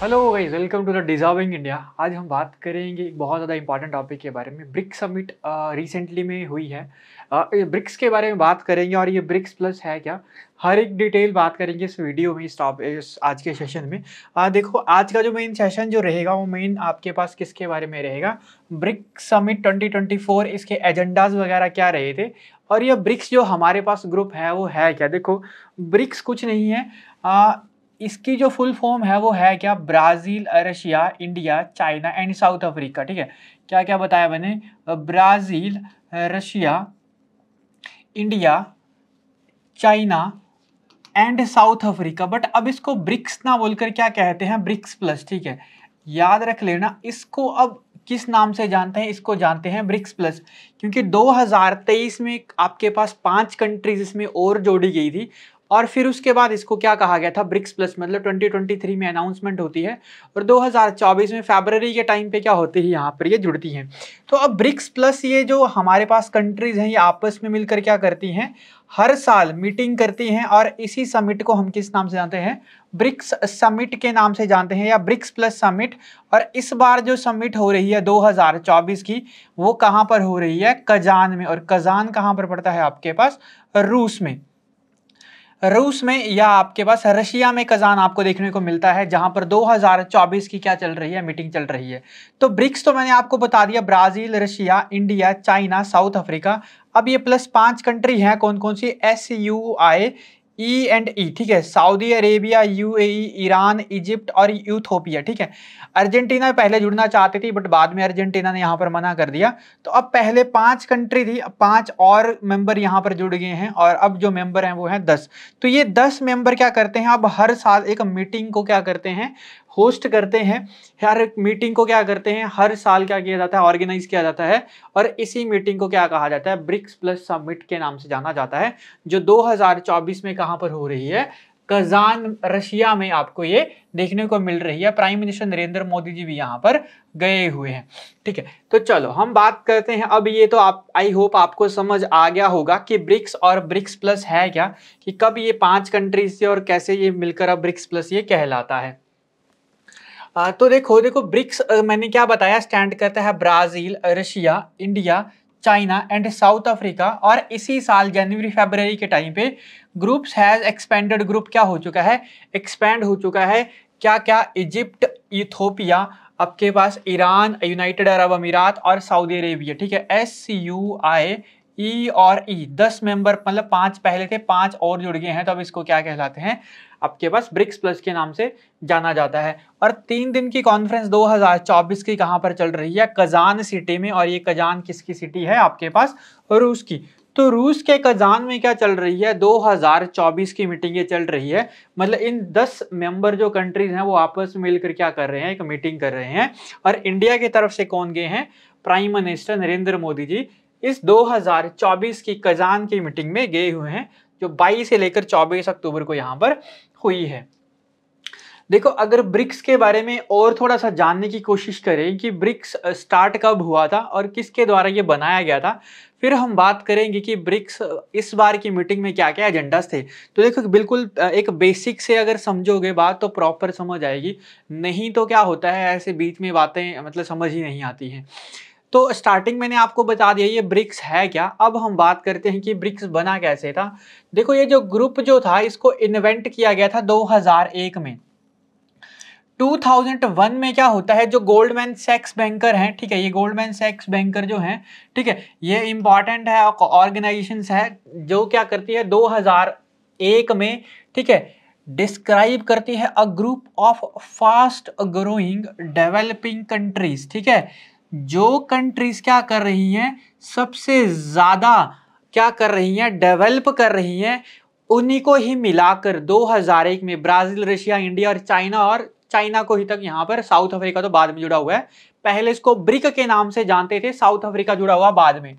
Hello guys, welcome to the deserving India. आज हम बात करेंगे एक बहुत ज़्यादा इंपॉर्टेंट टॉपिक के बारे में। ब्रिक्स समिट रिसेंटली में हुई है। ब्रिक्स के बारे में बात करेंगे और ये ब्रिक्स प्लस है क्या, हर एक डिटेल बात करेंगे इस वीडियो में, इस आज के सेशन में। देखो, आज का जो मेन सेशन जो रहेगा वो मेन आपके पास किसके बारे में रहेगा, ब्रिक्स समिट 2024, इसके एजेंडाज वगैरह क्या रहे थे और ये ब्रिक्स जो हमारे पास ग्रुप है वो है क्या। देखो, ब्रिक्स कुछ नहीं है, इसकी जो फुल फॉर्म है वो है क्या, Brazil, Russia, India, China and south Africa. ठीक है, क्या क्या बताया मैंने, Brazil, Russia, India, China and south Africa. But अब इसको ब्रिक्स ना बोलकर क्या कहते हैं, ब्रिक्स प्लस। ठीक है, याद रख लेना इसको। अब किस नाम से जानते हैं, इसको जानते हैं ब्रिक्स प्लस, क्योंकि 2023 में आपके पास 5 कंट्रीज इसमें और जोड़ी गई थी और फिर उसके बाद इसको क्या कहा गया था, ब्रिक्स प्लस। मतलब 2023 में अनाउंसमेंट होती है और 2024 में फरवरी के टाइम पे क्या होती है, यहाँ पर ये जुड़ती हैं। तो अब ब्रिक्स प्लस ये जो हमारे पास कंट्रीज हैं ये आपस में मिलकर क्या करती हैं, हर साल मीटिंग करती हैं और इसी समिट को हम किस नाम से जानते हैं, ब्रिक्स समिट के नाम से जानते हैं या ब्रिक्स प्लस समिट। और इस बार जो समिट हो रही है 2024 की, वो कहाँ पर हो रही है, कजान में। और कजान कहाँ पर पड़ता है आपके पास, रूस में। रूस में या आपके पास रशिया में कजान आपको देखने को मिलता है, जहां पर 2024 की क्या चल रही है, मीटिंग चल रही है। तो ब्रिक्स तो मैंने आपको बता दिया, Brazil, Russia, India, China, south Africa. अब ये प्लस 5 कंट्री हैं, कौन कौन सी, SUI, E&E। ठीक है, Saudi Arabia, UAE, Iran, Egypt और यूथोपिया। ठीक है, अर्जेंटीना पहले जुड़ना चाहती थी बट बाद में अर्जेंटीना ने यहाँ पर मना कर दिया। तो अब पहले 5 कंट्री थी, अब 5 और मेंबर यहाँ पर जुड़ गए हैं और अब जो मेंबर हैं वो हैं 10। तो ये 10 मेंबर क्या करते हैं, अब हर साल एक मीटिंग को क्या करते हैं, होस्ट करते हैं। हर एक मीटिंग को क्या करते हैं, हर साल क्या किया जाता है, ऑर्गेनाइज किया जाता है और इसी मीटिंग को क्या कहा जाता है, ब्रिक्स प्लस समिट के नाम से जाना जाता है, जो 2024 में कहां पर हो रही है, कजान, रशिया में आपको ये देखने को मिल रही है। प्राइम मिनिस्टर नरेंद्र मोदी जी भी यहाँ पर गए हुए हैं। ठीक है, तो चलो हम बात करते हैं। अब ये तो आप, आई होप आपको समझ आ गया होगा कि ब्रिक्स और ब्रिक्स प्लस है क्या, कि कब ये 5 कंट्रीज थे और कैसे ये मिलकर अब ब्रिक्स प्लस ये कहलाता है। तो देखो देखो ब्रिक्स मैंने क्या बताया, स्टैंड करता है Brazil, Russia, India, China and south Africa. और इसी साल जनवरी फरवरी के टाइम पे ग्रुप्स हैज एक्सपेंडेड, ग्रुप क्या हो चुका है, एक्सपैंड हो चुका है। क्या क्या, इजिप्ट, इथोपिया, आपके पास ईरान, यूनाइटेड अरब अमीरात और सऊदी अरेबिया। ठीक है, SUI, E और E 10 मेंबर, मतलब 5 पहले थे, 5 और जुड़ गए हैं, तो अब इसको क्या कहलाते हैं, आपके पास ब्रिक्स प्लस के नाम से जाना जाता है। और 3 दिन की कॉन्फ्रेंस 2024 की कहां पर चल रही है, कजान सिटी में। और ये कजान किसकी सिटी है, आपके पास रूस की। तो रूस के कजान में क्या चल रही है, 2024 की मीटिंग चल रही है। मतलब इन 10 मेंबर जो कंट्रीज हैं वो आपस में मिलकर क्या कर रहे हैं, एक मीटिंग कर रहे हैं। और इंडिया की तरफ से कौन गए हैं, प्राइम मिनिस्टर नरेंद्र मोदी जी इस 2024 की कजान की मीटिंग में गए हुए हैं, जो 22 से लेकर 24 अक्टूबर को यहाँ पर हुई है। देखो, अगर ब्रिक्स के बारे में और थोड़ा सा जानने की कोशिश करें कि ब्रिक्स स्टार्ट कब हुआ था और किसके द्वारा ये बनाया गया था, फिर हम बात करेंगे कि ब्रिक्स इस बार की मीटिंग में क्या क्या एजेंडास थे। तो देखो, बिल्कुल एक बेसिक से अगर समझोगे बात तो प्रॉपर समझ आएगी, नहीं तो क्या होता है, ऐसे बीच में बातें मतलब समझ ही नहीं आती हैं। तो स्टार्टिंग मैंने आपको बता दिया ये ब्रिक्स है क्या। अब हम बात करते हैं कि ब्रिक्स बना कैसे था। देखो, ये जो ग्रुप जो था इसको इन्वेंट किया गया था 2001 में। 2001 में क्या होता है, जो गोल्डमैन सैक्स बैंकर हैं, ठीक है, ये गोल्डमैन सैक्स बैंकर जो हैं, ठीक है, ये इंपॉर्टेंट है, ऑर्गेनाइजेशन है जो क्या करती है 2001 में, ठीक है, डिस्क्राइब करती है a group of fast growing developing countries. ठीक है, जो कंट्रीज क्या कर रही हैं, सबसे ज्यादा क्या कर रही हैं, डेवलप कर रही हैं, उन्हीं को ही मिलाकर 2001 में ब्राजील, रशिया, इंडिया और चाइना को ही तक, यहाँ पर साउथ अफ्रीका तो बाद में जुड़ा हुआ है। पहले इसको ब्रिक के नाम से जानते थे, साउथ अफ्रीका जुड़ा हुआ बाद में,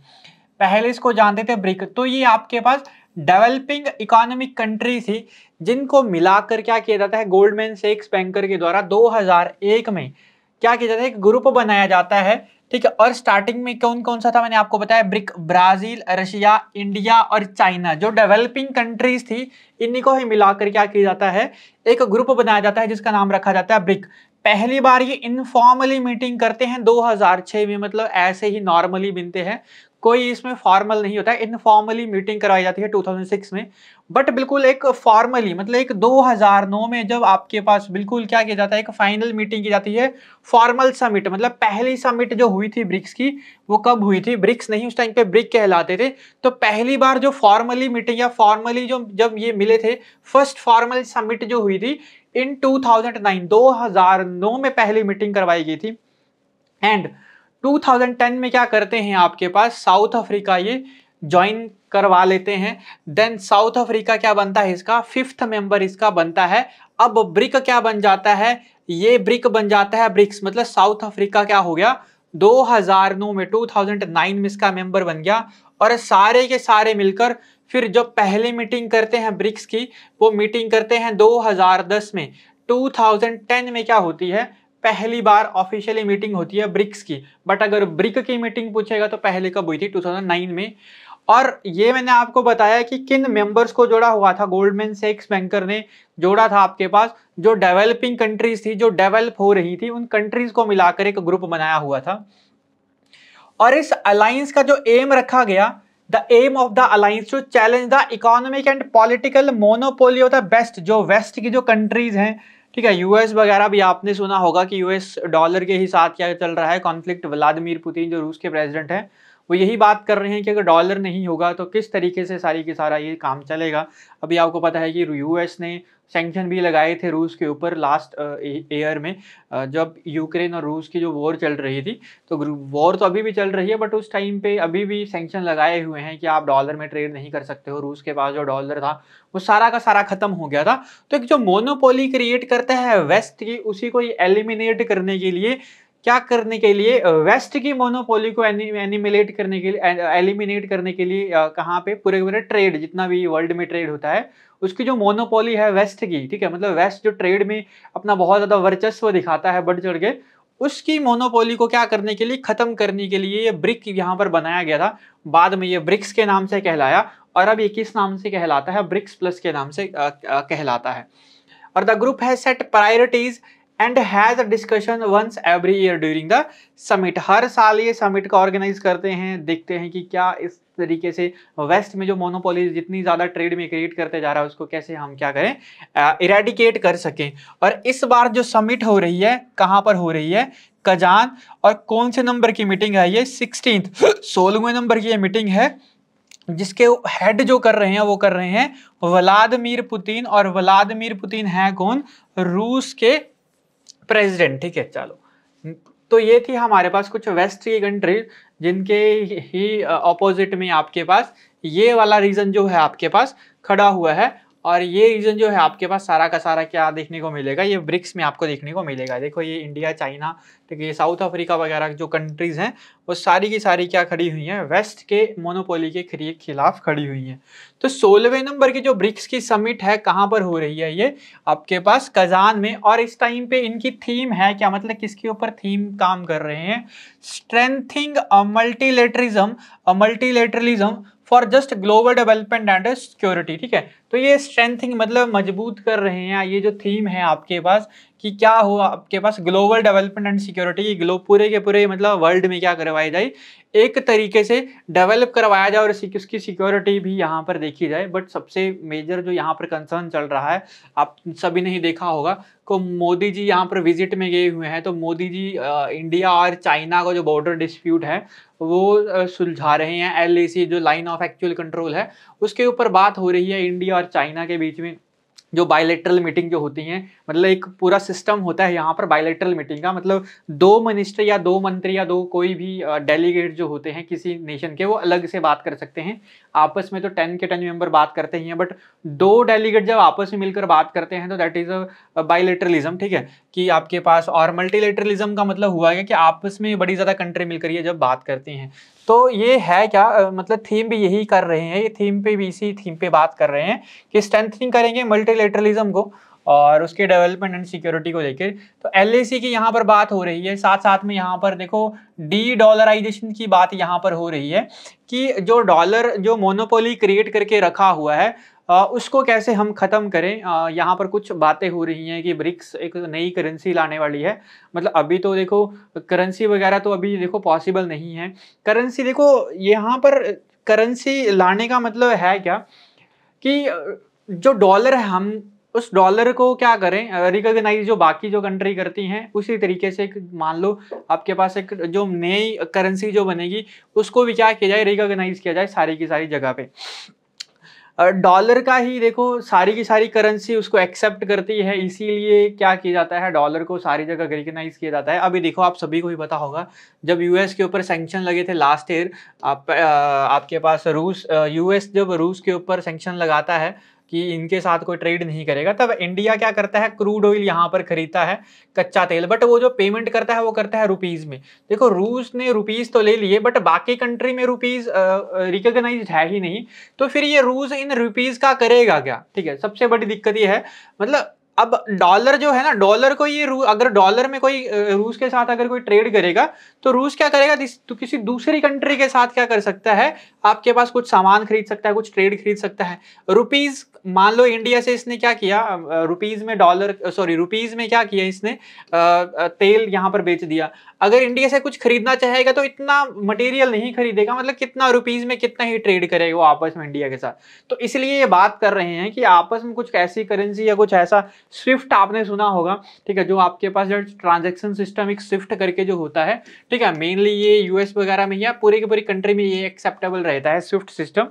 पहले इसको जानते थे ब्रिक। तो ये आपके पास डेवलपिंग इकोनॉमिक कंट्री थी, जिनको मिलाकर क्या किया जाता है, गोल्डमैन सैक्स बैंकर के द्वारा 2001 में क्या किया जाता है, एक ग्रुप बनाया जाता है ठीक है। और स्टार्टिंग में कौन कौन सा था मैंने आपको बताया, ब्रिक, ब्राजील, रशिया, इंडिया और चाइना, जो डेवलपिंग कंट्रीज थी, इन्हीं को ही मिलाकर क्या किया जाता है, एक ग्रुप बनाया जाता है जिसका नाम रखा जाता है ब्रिक। पहली बार ये इनफॉर्मली मीटिंग करते हैं 2006 में, मतलब ऐसे ही नॉर्मली मिलते हैं, कोई इसमें फॉर्मल नहीं होता है, इनफॉर्मली मीटिंग करवाई जाती है 2006 में। बट बिल्कुल एक फॉर्मली, मतलब एक 2009 में जब आपके पास बिल्कुल क्या किया जाता है, एक फाइनल मीटिंग की जाती है, फॉर्मल समिट, मतलब पहली समिट जो हुई थी ब्रिक्स की, वो कब हुई थी, ब्रिक्स नहीं उस टाइम पे ब्रिक कहलाते थे, तो पहली बार जो फॉर्मली मीटिंग या फॉर्मली जो जब ये मिले थे, फर्स्ट फॉर्मल समिट जो हुई थी इन 2009 में पहली मीटिंग करवाई गई थी। एंड 2010 में क्या करते हैं आपके पास, साउथ अफ्रीका ये ज्वाइन करवा लेते हैं। देन साउथ अफ्रीका क्या बनता है, इसका 5th मेंबर इसका बनता है। अब ब्रिक क्या बन जाता है, ये ब्रिक बन जाता है ब्रिक्स, मतलब साउथ अफ्रीका क्या हो गया 2009 में, 2009 में इसका मेंबर बन गया। और सारे के सारे मिलकर फिर जो पहली मीटिंग करते हैं ब्रिक्स की, वो मीटिंग करते हैं 2010 में। 2010 में क्या होती है, पहली बार ऑफिशियली मीटिंग होती है ब्रिक्स की। बट अगर ब्रिक की मीटिंग पूछेगा तो पहले कब हुई थी, 2009 में। और ये मैंने आपको बताया कि किन मेंबर्स को जोड़ा हुआ था, गोल्डमैन सैक्स बैंकर ने जोड़ा था आपके पास, जो डेवलपिंग कंट्रीज थी, जो डेवलप हो रही थी, उन कंट्रीज को मिलाकर एक ग्रुप बनाया हुआ था। और इस अलायंस का जो एम रखा गया, the aim of the alliance to challenge the economic and political monopoly of the west, जो वेस्ट की जो कंट्रीज हैं, ठीक है, यूएस वगैरह भी आपने सुना होगा कि यूएस डॉलर के ही साथ क्या चल रहा है कॉन्फ्लिक्ट, व्लादिमीर पुतिन जो रूस के प्रेसिडेंट हैं, वो यही बात कर रहे हैं कि अगर डॉलर नहीं होगा तो किस तरीके से सारी की सारा ये काम चलेगा। अभी आपको पता है कि यूएस ने सैंक्शन भी लगाए थे रूस के ऊपर लास्ट ईयर में, जब यूक्रेन और रूस की जो वॉर चल रही थी। तो वॉर तो अभी भी चल रही है, बट उस टाइम पे अभी भी सैंक्शन लगाए हुए हैं कि आप डॉलर में ट्रेड नहीं कर सकते हो। रूस के पास जो डॉलर था वो सारा का सारा खत्म हो गया था। तो एक जो मोनोपोली क्रिएट करता है वेस्ट की, उसी को एलिमिनेट करने के लिए, क्या करने के लिए, वेस्ट की मोनोपोली को एनिमिलेट करने के लिए, एलिमिनेट करने के लिए, कहाँ पे, पूरे पूरे ट्रेड, जितना भी वर्ल्ड में ट्रेड होता है, उसकी जो मोनोपोली है वेस्ट की, ठीक है, मतलब वेस्ट जो ट्रेड में अपना बहुत ज्यादा वर्चस्व दिखाता है बढ़ चढ़ के, उसकी मोनोपोली को क्या करने के लिए, खत्म करने के लिए ये ब्रिक यहाँ पर बनाया गया था। बाद में ये ब्रिक्स के नाम से कहलाया, और अब ये किस नाम से कहलाता है, ब्रिक्स प्लस के नाम से कहलाता है। और the group has set priorities and has a discussion once every year during the summit. हर साल ये समिट का ऑर्गेनाइज करते हैं, देखते हैं कि क्या इस तरीके से वेस्ट में जो मोनोपोली जितनी ज्यादा ट्रेड में क्रिएट करते जा रहा है, उसको कैसे हम क्या करें, इरेडिकेट कर सकें। और इस बार जो समिट हो रही है, कहां पर हो रही है, कजान। और कौन से नंबर की मीटिंग है ये, 16वें नंबर की ये मीटिंग है, जिसके हेड जो कर रहे हैं वो कर रहे हैं व्लादिमीर पुतिन। और व्लादिमीर पुतिन है कौन, रूस के प्रेसिडेंट, ठीक है। चलो, तो ये थी हमारे पास कुछ वेस्ट की कंट्री, जिनके ही ऑपोजिट में आपके पास ये वाला रीजन जो है आपके पास खड़ा हुआ है। और ये रीजन जो है आपके पास सारा का सारा क्या देखने को मिलेगा, ये ब्रिक्स में आपको देखने को मिलेगा। देखो ये इंडिया, चाइना, ठीक है, ये साउथ अफ्रीका वगैरह जो कंट्रीज हैं, वो सारी की सारी क्या खड़ी हुई हैं, वेस्ट के मोनोपोली के खिलाफ खड़ी हुई हैं। तो 16वें नंबर की जो ब्रिक्स की समिट है, कहाँ पर हो रही है, ये आपके पास कजान में। और इस टाइम पे इनकी थीम है क्या, मतलब किसके ऊपर थीम काम कर रहे हैं, strengthening multilateralism for just global development and security, ठीक है। तो ये स्ट्रेंथिंग मतलब मजबूत कर रहे हैं, ये जो थीम है आपके पास कि क्या हो आपके पास, global development and security, globe पूरे के पूरे मतलब वर्ल्ड में क्या करवाया जाए, एक तरीके से डेवलप करवाया जाए और उसकी सिक्योरिटी भी यहाँ पर देखी जाए। बट सबसे मेजर जो यहाँ पर कंसर्न चल रहा है, आप सभी ने ही देखा होगा को मोदी जी यहाँ पर विजिट में गए हुए हैं, तो मोदी जी इंडिया और चाइना का जो बॉर्डर डिस्प्यूट है वो सुलझा रहे हैं। LAC जो लाइन ऑफ एक्चुअल कंट्रोल है, उसके ऊपर बात हो रही है इंडिया और चाइना के बीच में। जो बायलैटरल मीटिंग जो होती हैं, मतलब एक पूरा सिस्टम होता है यहाँ पर बायलैटरल मीटिंग का, मतलब 2 मिनिस्टर या 2 मंत्री या 2 कोई भी डेलीगेट जो होते हैं किसी नेशन के, वो अलग से बात कर सकते हैं। आपस में तो 10 के 10 मेंबर बात करते ही हैं, बट 2 डेलीगेट जब आपस में मिलकर बात करते हैं तो दैट इज अ बायलैटरलिज्म, ठीक है, कि आपके पास। और मल्टीलेटरलिज्म का मतलब हुआ है कि आपस में बड़ी ज्यादा कंट्री मिलकर ये जब बात करती हैं। तो ये है क्या, मतलब थीम भी यही कर रहे हैं, ये थीम पे भी इसी थीम पे बात कर रहे हैं कि स्ट्रेंथनिंग करेंगे मल्टीलेटरलिज्म को। और उसके डेवलपमेंट एंड सिक्योरिटी को लेकर। तो LAC की यहाँ पर बात हो रही है, साथ साथ में यहाँ पर देखो डी डॉलराइजेशन की बात यहाँ पर हो रही है कि जो डॉलर जो मोनोपोली क्रिएट करके रखा हुआ है उसको कैसे हम खत्म करें। यहाँ पर कुछ बातें हो रही हैं कि ब्रिक्स एक नई करेंसी लाने वाली है। मतलब अभी तो देखो करेंसी वगैरह तो अभी देखो पॉसिबल नहीं है। करेंसी देखो यहाँ पर करेंसी लाने का मतलब है क्या कि जो डॉलर है हम उस डॉलर को क्या करें रिकॉग्नाइज जो बाकी जो कंट्री करती हैं उसी तरीके से मान लो आपके पास एक जो नई करेंसी जो बनेगी उसको भी क्या किया जाए, रिकॉग्नाइज किया जाए सारी की सारी जगह पे। डॉलर का ही देखो सारी की सारी करेंसी उसको एक्सेप्ट करती है, इसीलिए क्या किया जाता है डॉलर को सारी जगह रिकॉग्नाइज किया जाता है। अभी देखो आप सभी को ही पता होगा जब यूएस के ऊपर सैंक्शन लगे थे लास्ट ईयर, आपके पास यूएस जब रूस के ऊपर सैंक्शन लगाता है कि इनके साथ कोई ट्रेड नहीं करेगा, तब इंडिया क्या करता है क्रूड ऑयल यहाँ पर खरीदता है, कच्चा तेल, बट वो जो पेमेंट करता है वो करता है रुपीज में। देखो रूस ने रुपीज तो ले लिए बट बाकी कंट्री में रुपीज रिकॉग्नाइज्ड है ही नहीं, तो फिर ये रूस इन रुपीज का करेगा क्या? ठीक है, सबसे बड़ी दिक्कत ये है। मतलब अब डॉलर जो है ना, डॉलर को ये अगर डॉलर में कोई रूस के साथ अगर कोई ट्रेड करेगा तो रूस क्या करेगा, तो किसी दूसरी कंट्री के साथ क्या कर सकता है, आपके पास कुछ सामान खरीद सकता है, कुछ ट्रेड खरीद सकता है। रुपीज मान लो इंडिया से इसने क्या किया, रुपीज में रुपीज में क्या किया इसने, तेल यहाँ पर बेच दिया। अगर इंडिया से कुछ खरीदना चाहेगा तो इतना मटेरियल नहीं खरीदेगा, मतलब कितना रुपीज में कितना ही ट्रेड करेगा वो आपस में इंडिया के साथ। तो इसलिए ये बात कर रहे हैं कि आपस में कुछ ऐसी करेंसी या कुछ ऐसा स्विफ्ट आपने सुना होगा, ठीक है, जो आपके पास जो ट्रांजैक्शन सिस्टम एक स्विफ्ट करके जो होता है, ठीक है, मेनली ये यूएस वगैरह में या पूरी की पूरी कंट्री में ये एक्सेप्टेबल रहता है स्विफ्ट सिस्टम।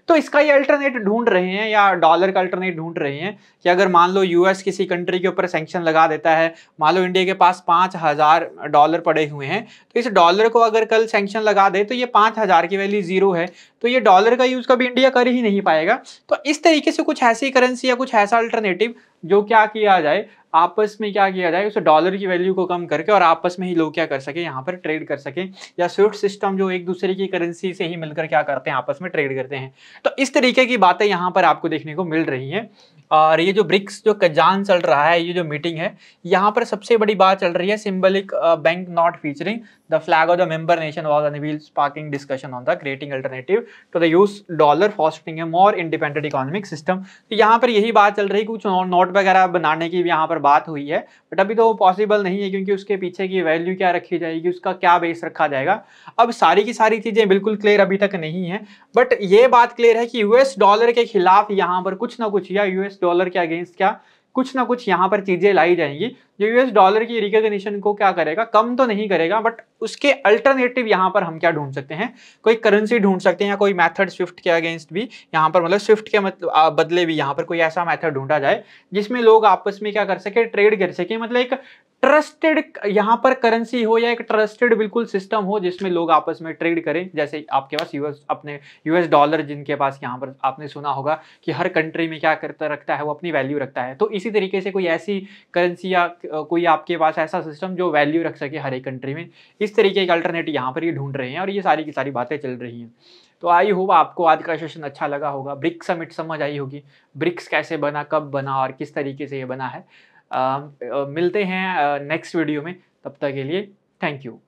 तो इसका ये अल्टरनेट ढूंढ रहे हैं या डॉलर का अल्टरनेट ढूंढ रहे हैं कि अगर मान लो यूएस किसी कंट्री के ऊपर सैंक्शन लगा देता है, मान लो इंडिया के पास $5000 पड़े हुए हैं, तो इस डॉलर को अगर कल सैंक्शन लगा दे तो ये 5000 की वैल्यू जीरो है, तो ये डॉलर का यूज कभी इंडिया कर ही नहीं पाएगा। तो इस तरीके से कुछ ऐसी करेंसी या कुछ ऐसा अल्टरनेटिव जो क्या किया जाए, आपस में क्या किया जाए, उस डॉलर की वैल्यू को कम करके और आपस में ही लोग क्या कर सके, यहाँ पर ट्रेड कर सके, या स्विफ्ट सिस्टम जो एक दूसरे की करेंसी से ही मिलकर क्या करते हैं, आपस में ट्रेड करते हैं। तो इस तरीके की बातें यहाँ पर आपको देखने को मिल रही हैं। और ये जो ब्रिक्स जो कजान चल रहा है, ये जो मीटिंग है, यहाँ पर सबसे बड़ी बात चल रही है symbolic bank note featuring the flag of the member nation was unveiled, sparking discussion on the creating alternative to the use dollar fostering a more independent economic system. तो यहाँ पर यही बात चल रही है, कुछ नोट वगैरह बनाने की भी यहाँ पर बात हुई है, बट अभी तो वो पॉसिबल नहीं है क्योंकि उसके पीछे की वैल्यू क्या रखी जाएगी, उसका क्या बेस रखा जाएगा, अब सारी की सारी चीजें बिल्कुल क्लियर अभी तक नहीं है। बट ये बात क्लियर है कि यूएस डॉलर के खिलाफ यहाँ पर कुछ ना कुछ, या यूएस डॉलर के अगेंस्ट क्या कुछ ना कुछ यहाँ पर चीजें लाई जाएंगी जो यूएस डॉलर की रिकॉग्निशन को क्या करेगा, कम तो नहीं करेगा, बट उसके अल्टरनेटिव यहाँ पर हम क्या ढूंढ सकते हैं, कोई करेंसी ढूंढ सकते हैं या कोई मेथड स्विफ्ट के अगेंस्ट भी यहाँ पर, मतलब स्विफ्ट के मतलब बदले भी यहाँ पर कोई ऐसा मेथड ढूंढा जाए जिसमें लोग आपस में क्या कर सके, ट्रेड कर सके, मतलब एक ट्रस्टेड यहाँ पर करेंसी हो या एक ट्रस्टेड बिल्कुल सिस्टम हो जिसमें लोग आपस में ट्रेड करें। जैसे आपके पास यूएस डॉलर जिनके पास यहाँ पर आपने सुना होगा कि हर कंट्री में क्या करता रखता है, वो अपनी वैल्यू रखता है, तो इसी तरीके से कोई ऐसी करेंसी या कोई आपके पास ऐसा सिस्टम जो वैल्यू रख सके हर एक कंट्री में, इस तरीके का अल्टरनेटिव यहाँ पर ये ढूंढ रहे हैं और ये सारी की सारी बातें चल रही हैं। तो आई होप आपको आज का सेशन अच्छा लगा होगा, ब्रिक्स समिट समझ आई होगी, ब्रिक्स कैसे बना, कब बना और किस तरीके से ये बना है। मिलते हैं नेक्स्ट वीडियो में, तब तक के लिए थैंक यू।